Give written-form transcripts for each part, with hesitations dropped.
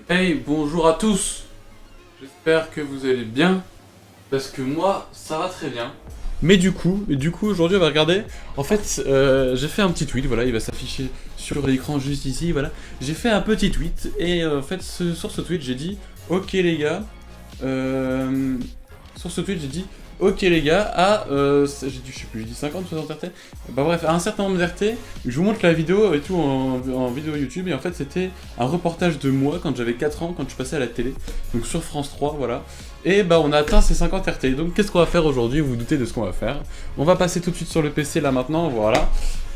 Hey, bonjour à tous. J'espère que vous allez bien, parce que moi, ça va très bien. Mais du coup, aujourd'hui, on va regarder. En fait, j'ai fait un petit tweet, voilà, il va s'afficher sur l'écran juste ici, voilà. J'ai fait un petit tweet, et en fait, sur ce tweet, j'ai dit, ok les gars, sur ce tweet, j'ai dit, ok les gars, j'ai dit, je sais plus, j'ai dit 50 ou 60 RT. Bah bref, à un certain nombre d'RT, je vous montre la vidéo et tout en vidéo YouTube, et en fait, c'était un reportage de moi quand j'avais 4 ans, quand je passais à la télé, donc sur France 3, voilà. Et bah on a atteint ces 50 RT, donc qu'est-ce qu'on va faire aujourd'hui? Vous vous doutez de ce qu'on va faire. On va passer tout de suite sur le PC là maintenant, voilà.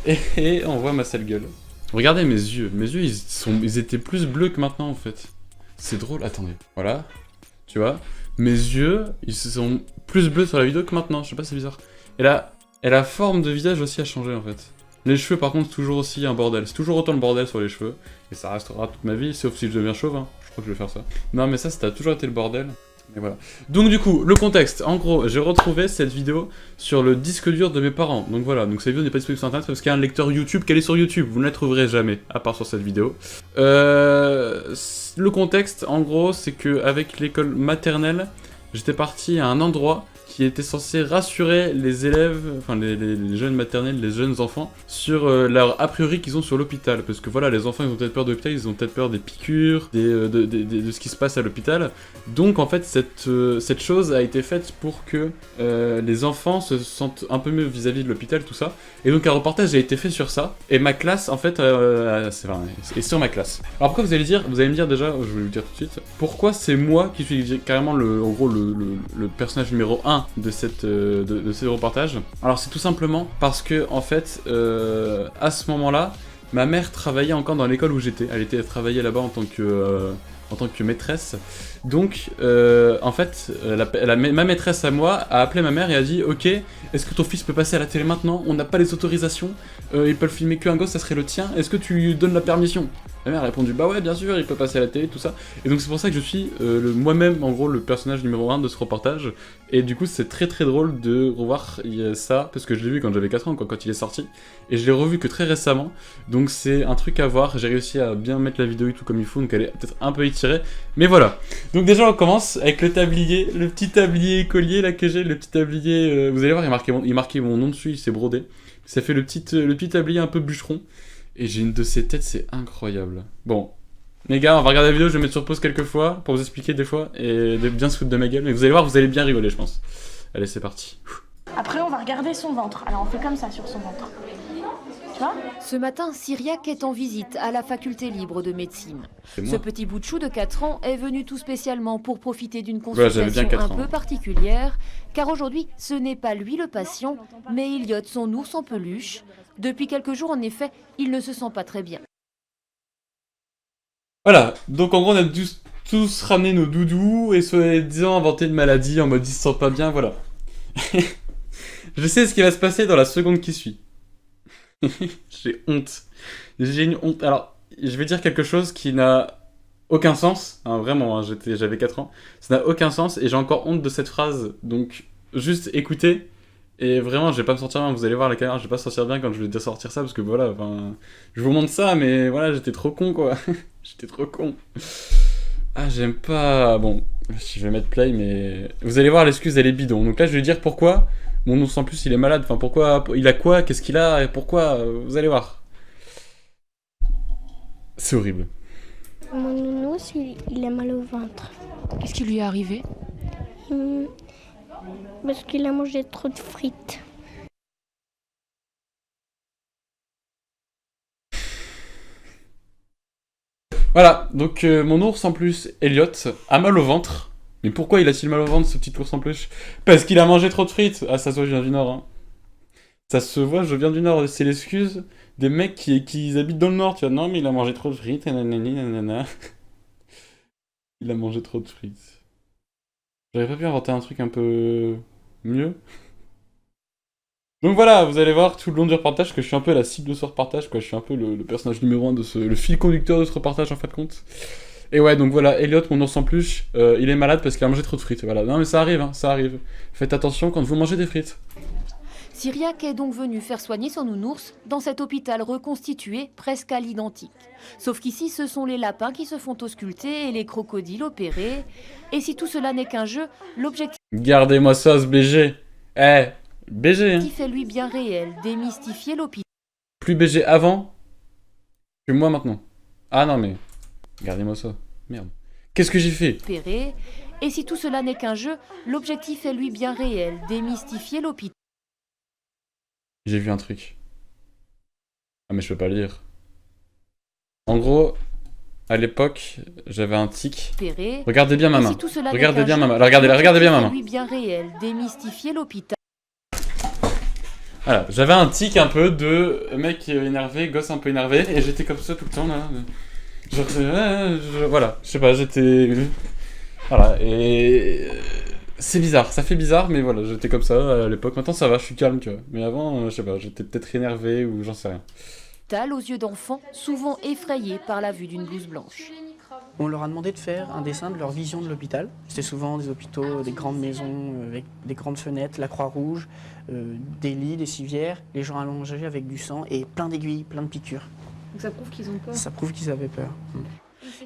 Et on voit ma sale gueule. Regardez mes yeux ils étaient plus bleus que maintenant en fait. C'est drôle, attendez, voilà. Tu vois, mes yeux, ils sont plus bleus sur la vidéo que maintenant, je sais pas, c'est bizarre. Et la forme de visage aussi a changé en fait. Les cheveux par contre, toujours aussi un bordel. C'est toujours autant le bordel sur les cheveux. Et ça restera toute ma vie, sauf si je deviens chauve, hein. Je crois que je vais faire ça. Non mais ça a toujours été le bordel. Et voilà. Donc du coup, le contexte, en gros, j'ai retrouvé cette vidéo sur le disque dur de mes parents. Donc voilà, donc cette vidéo n'est pas disponible sur internet parce qu'il y a un lecteur YouTube qui est sur YouTube. Vous ne la trouverez jamais, à part sur cette vidéo. Le contexte, en gros, c'est que avec l'école maternelle, j'étais parti à un endroit qui était censé rassurer les élèves, enfin les jeunes maternelles, les jeunes enfants, sur leur a priori qu'ils ont sur l'hôpital. Parce que voilà, les enfants, ils ont peut-être peur de l'hôpital, ils ont peut-être peur des piqûres, de ce qui se passe à l'hôpital. Donc en fait, cette chose a été faite pour que les enfants se sentent un peu mieux vis-à-vis de l'hôpital, tout ça. Et donc un reportage a été fait sur ça. Et ma classe, en fait, est sur ma classe. Alors pourquoi vous allez me dire déjà, je vais vous le dire tout de suite, pourquoi c'est moi qui suis carrément le personnage numéro 1 de ce reportage. Alors c'est tout simplement parce que en fait à ce moment-là, ma mère travaillait encore dans l'école où j'étais. Elle travaillait là-bas en tant que maîtresse. Donc en fait ma maîtresse à moi a appelé ma mère et a dit ok, est-ce que ton fils peut passer à la télé maintenant? On n'a pas les autorisations, ils peuvent filmer qu'un gosse, ça serait le tien, est-ce que tu lui donnes la permission? Ma mère a répondu bah ouais bien sûr il peut passer à la télé, tout ça. Et donc c'est pour ça que je suis moi-même en gros le personnage numéro 1 de ce reportage. Et du coup c'est très très drôle de revoir ça, parce que je l'ai vu quand j'avais 4 ans, quand il est sorti. Et je l'ai revu que très récemment, donc c'est un truc à voir. J'ai réussi à bien mettre la vidéo et tout comme il faut, donc elle est peut-être un peu étirée, mais voilà. Donc déjà on commence avec le petit tablier écolier là que j'ai, le petit tablier, vous allez voir il marquait mon nom dessus, il s'est brodé. Ça fait le petit tablier un peu bûcheron. Et j'ai une de ces têtes, c'est incroyable. Bon, les gars, on va regarder la vidéo, je vais mettre sur pause quelques fois pour vous expliquer des fois et de bien se foutre de ma gueule. Mais vous allez voir, vous allez bien rigoler, je pense. Allez, c'est parti. Après, on va regarder son ventre. Alors, on fait comme ça sur son ventre. Tu vois ? Ce matin, Cyriaque est en visite à la faculté libre de médecine. Ce petit bout de chou de 4 ans est venu tout spécialement pour profiter d'une consultation un peu particulière, car aujourd'hui, ce n'est pas lui le patient, mais Elliot, son ours en peluche. Depuis quelques jours, en effet, il ne se sent pas très bien. Voilà, donc en gros, on a tous ramené nos doudous et soi-disant inventé une maladie en mode il se sent pas bien, voilà. Je sais ce qui va se passer dans la seconde qui suit. J'ai honte. J'ai une honte. Alors, je vais dire quelque chose qui n'a aucun sens. Hein, vraiment, hein, j'avais 4 ans. Ça n'a aucun sens et j'ai encore honte de cette phrase. Donc, juste écoutez. Et vraiment, je vais pas me sentir bien. Vous allez voir la caméra, je vais pas me sentir bien quand je vais sortir ça. Parce que voilà, enfin... Je vous montre ça, mais voilà, j'étais trop con, quoi. J'étais trop con. Ah, j'aime pas... Bon, je vais mettre play, mais... Vous allez voir, l'excuse, elle est bidon. Donc là, je vais dire pourquoi... Mon ours en plus il est malade, enfin pourquoi, il a quoi, qu'est-ce qu'il a, et pourquoi, vous allez voir. C'est horrible. Mon nounours, il a mal au ventre. Qu'est-ce qui lui est arrivé? Parce qu'il a mangé trop de frites. Voilà, donc mon ours en plus, Elliot, a mal au ventre. Mais pourquoi il a-t-il mal au ventre, ce petit ours en peluche? Parce qu'il a mangé trop de frites. Ah, ça se voit, je viens du Nord. Hein. Ça se voit, je viens du Nord. C'est l'excuse des mecs qui habitent dans le Nord. Tu vois, non, mais il a mangé trop de frites. Nanana. Il a mangé trop de frites. J'aurais pas pu inventer un truc un peu mieux. Donc voilà, vous allez voir tout le long du reportage que je suis un peu la cible de ce reportage, quoi. Je suis un peu le personnage numéro 1 le fil conducteur de ce reportage en fin de compte. Et ouais, donc voilà, Elliot, mon ours en peluche, il est malade parce qu'il a mangé trop de frites. Voilà, non mais ça arrive, hein, ça arrive. Faites attention quand vous mangez des frites. Cyriaque est donc venu faire soigner son nounours dans cet hôpital reconstitué presque à l'identique. Sauf qu'ici, ce sont les lapins qui se font ausculter et les crocodiles opérés. Et si tout cela n'est qu'un jeu, l'objectif... Gardez-moi ça, ce BG. BG, hein. est lui bien réel, démystifier l'hôpital. Plus BG avant que moi maintenant. Ah non mais... Gardez-moi ça. Merde. Qu'est-ce que j'ai fait? Et si tout cela n'est qu'un jeu, l'objectif est lui bien réel, démystifier l'hôpital. J'ai vu un truc. Ah mais je peux pas le lire. En gros, à l'époque, j'avais un tic. Regardez bien ma main. Regardez bien ma main. Regardez bien ma main. Lui bien réel, démystifier l'hôpital. Voilà, j'avais un tic un peu de mec énervé, gosse un peu énervé, et j'étais comme ça tout le temps là. Genre, voilà, je sais pas, j'étais... Voilà, et... C'est bizarre, ça fait bizarre, mais voilà, j'étais comme ça à l'époque. Maintenant ça va, je suis calme, tu vois. Mais avant, je sais pas, j'étais peut-être énervé ou j'en sais rien. Aux yeux d'enfants, souvent effrayés par la vue d'une blouse blanche. On leur a demandé de faire un dessin de leur vision de l'hôpital. C'était souvent des hôpitaux, des grandes maisons avec des grandes fenêtres, la Croix-Rouge, des lits, des civières, les gens allongés avec du sang et plein d'aiguilles, plein de piqûres. Donc ça prouve qu'ils ont peur. Ça prouve qu'ils avaient peur.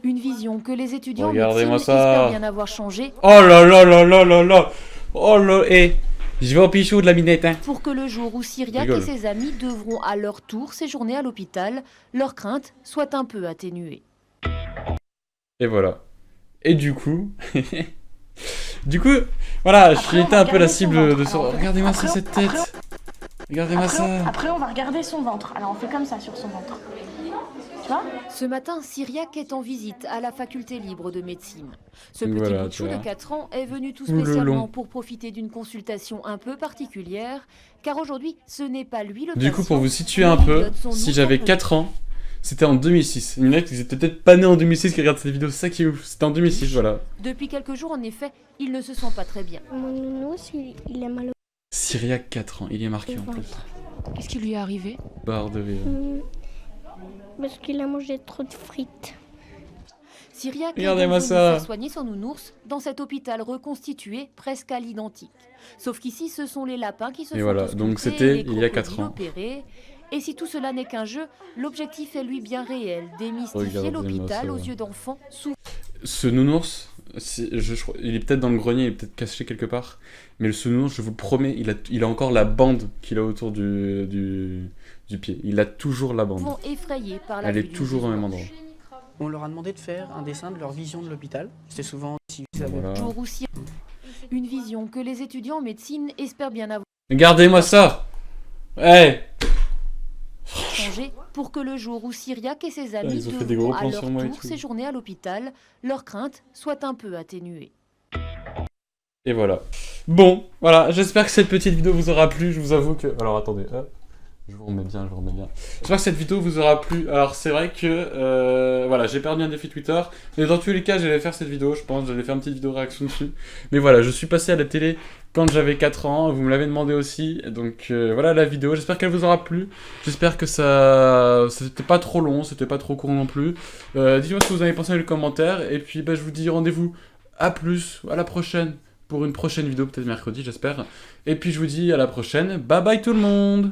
Une vision que les étudiants Regardez-moi médecine espèrent bien avoir changé. Oh là là là là là là. Oh là, je vais au pichou de la minette, hein. Pour que le jour où Cyriaque et ses amis devront à leur tour séjourner à l'hôpital, leurs craintes soient un peu atténuées. Et voilà. Et du coup... voilà, j'étais un peu la cible de ce... Regardez-moi ça, cette tête. Regardez-moi ça. Après, on va regarder son ventre. Alors, on fait comme ça sur son ventre. Tu vois? Ce matin, Cyriaque est en visite à la faculté libre de médecine. Ce petit boutchou de 4 ans est venu tout spécialement pour profiter d'une consultation un peu particulière, car aujourd'hui, ce n'est pas lui le patient. Du coup, pour vous situer un peu, si j'avais 4 ans, c'était en 2006. Une mec qui était peut-être pas né en 2006 qui regarde cette vidéo, c'est ça qui est ouf. C'était en 2006, voilà. Depuis quelques jours, en effet, il ne se sent pas très bien. Mon nounours, il est mal au Cyriaque 4 ans, il est marqué en plus. Qu'est-ce qui lui est arrivé? Barre de rire. Parce qu'il a mangé trop de frites. Cyriaque est venu faire soigner son nounours dans cet hôpital reconstitué presque à l'identique. Sauf qu'ici, ce sont les lapins qui se font voilà, donc c'était il y a 4 ans. Opérés. Et si tout cela n'est qu'un jeu, l'objectif est lui bien réel, démystifier l'hôpital aux yeux d'enfants. Ce nounours, il est peut-être dans le grenier, il est peut-être caché quelque part, mais ce nounours, je vous le promets, il a encore la bande qu'il a autour du pied. Il a toujours la bande. Elle est toujours au même endroit. On leur a demandé de faire un dessin de leur vision de l'hôpital. C'était souvent... Voilà. Une vision que les étudiants en médecine espèrent bien avoir. Regardez-moi ça. Changer pour que le jour où Cyriaque et ses amis devront à leur tour séjourner à l'hôpital, leurs craintes soient un peu atténuées. Et voilà. Bon, voilà, j'espère que cette petite vidéo vous aura plu. Je vous avoue que... Alors attendez, je vous remets bien. J'espère que cette vidéo vous aura plu. Alors c'est vrai que, voilà, j'ai perdu un défi Twitter. Mais dans tous les cas, j'allais faire cette vidéo, je pense. J'allais faire une petite vidéo réaction dessus. Mais voilà, je suis passé à la télé quand j'avais 4 ans. Vous me l'avez demandé aussi. Donc voilà la vidéo. J'espère qu'elle vous aura plu. J'espère que c'était pas trop long, c'était pas trop court non plus. Dites-moi ce que vous avez pensé dans les commentaires. Et puis je vous dis rendez-vous à plus, à la prochaine. Pour une prochaine vidéo, peut-être mercredi, j'espère. Et puis je vous dis à la prochaine. Bye bye tout le monde!